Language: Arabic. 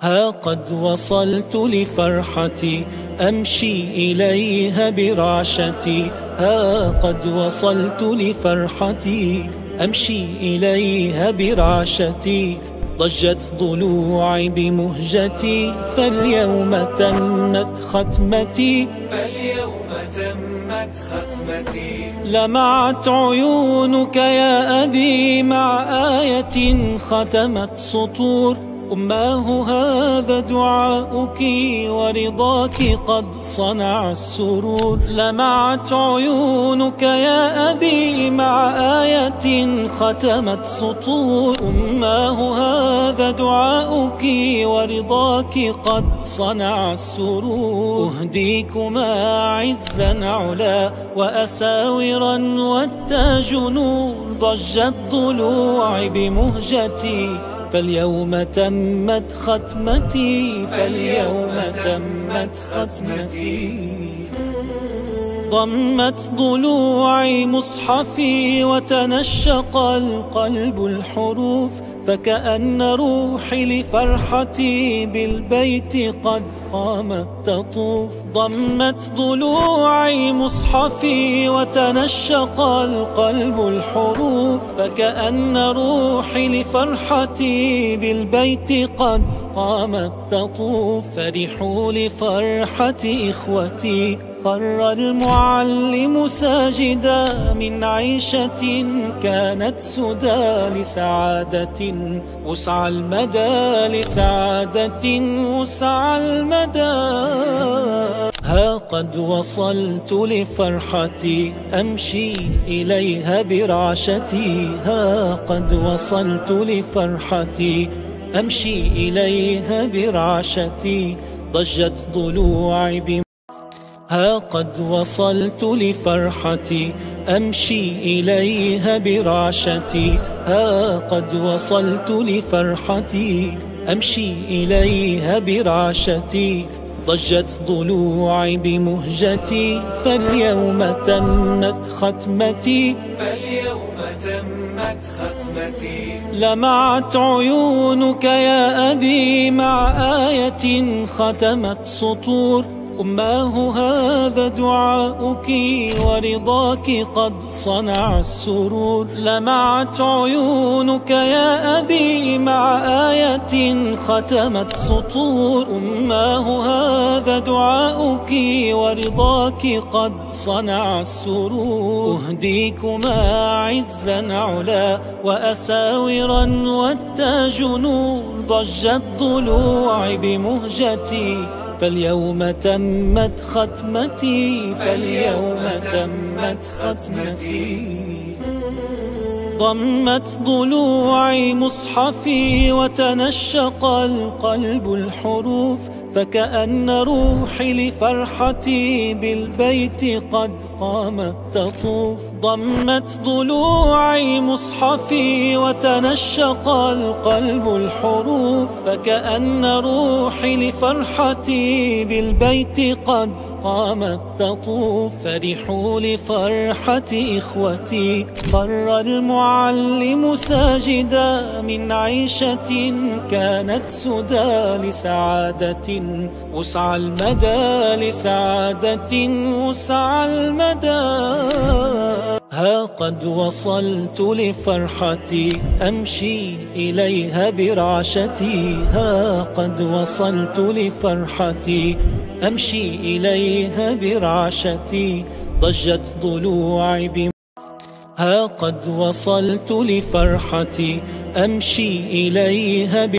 ها قد وصلت لفرحتي أمشي إليها برعشتي. ها قد وصلت لفرحتي أمشي إليها برعشتي. ضجت ضلوعي بمهجتي فاليوم تمت ختمتي. لمعت عيونك يا أبي مع آية ختمت سطور. أماه هذا دعاؤك ورضاك قد صنع السرور. لمعت عيونك يا أبي مع آية ختمت سطور. أماه هذا دعاؤك ورضاك قد صنع السرور. أهديكما عزا علا وأساورا والتاج نور. ضجت ضلوعي بمهجتي فاليوم تمت ختمتي. فاليوم تمت ختمتي. ضمت ضلوعي مصحفي وتنشق القلب الحروف. فكأن روحي لفرحتي بالبيت قد قامت تطوف. ضمت ضلوعي مصحفي وتنشق القلب الحروف. فكأن روحي لفرحتي بالبيت قد قامت تطوف. فرحوا لفرحة إخوتي خر المعلم ساجدا من عيشة كانت سدى لسعادة وسع المدى. لسعادة وسع المدى. ها قد وصلت لفرحتي أمشي إليها برعشتي. ها قد وصلت لفرحتي أمشي إليها برعشتي. ضجت ضلوعي ها قد وصلت لفرحتي أمشي إليها برعشتي. ها قد وصلت لفرحتي أمشي إليها برعشتي. ضجت ضلوعي بمهجتي فاليوم تمت ختمتي. فاليوم تمت ختمتي. لمعت عيونك يا أبي مع آية ختمت سطور. أماه هذا دعاؤك ورضاك قد صنع السرور. لمعت عيونك يا أبي مع آية ختمت سطور. أماه هذا دعاؤك ورضاك قد صنع السرور. أهديكما عزا علا وأساورا والتاج نور. ضجت ضلوعي بمهجتي فاليوم تمت ختمتي. فاليوم تمت ختمتي. ضمت ضلوعي مصحفي وتنشق القلب الحروف. فكأن روحي لفرحتي بالبيت قد قامت تطوف. ضمت ضلوعي مصحفي وتنشق القلب الحروف. فكأن روحي لفرحتي بالبيت قد قامت تطوف. فرحوا لفرحة إخوتي خر المعلم ساجدا من عيشة كانت سدى لسعادة وسع المدى. لسعادة وسع المدى. ها قد وصلت لفرحتي أمشي إليها برعشتي. ها قد وصلت لفرحتي أمشي إليها برعشتي. ضجت ضلوعي ها قد وصلت لفرحتي أمشي إليها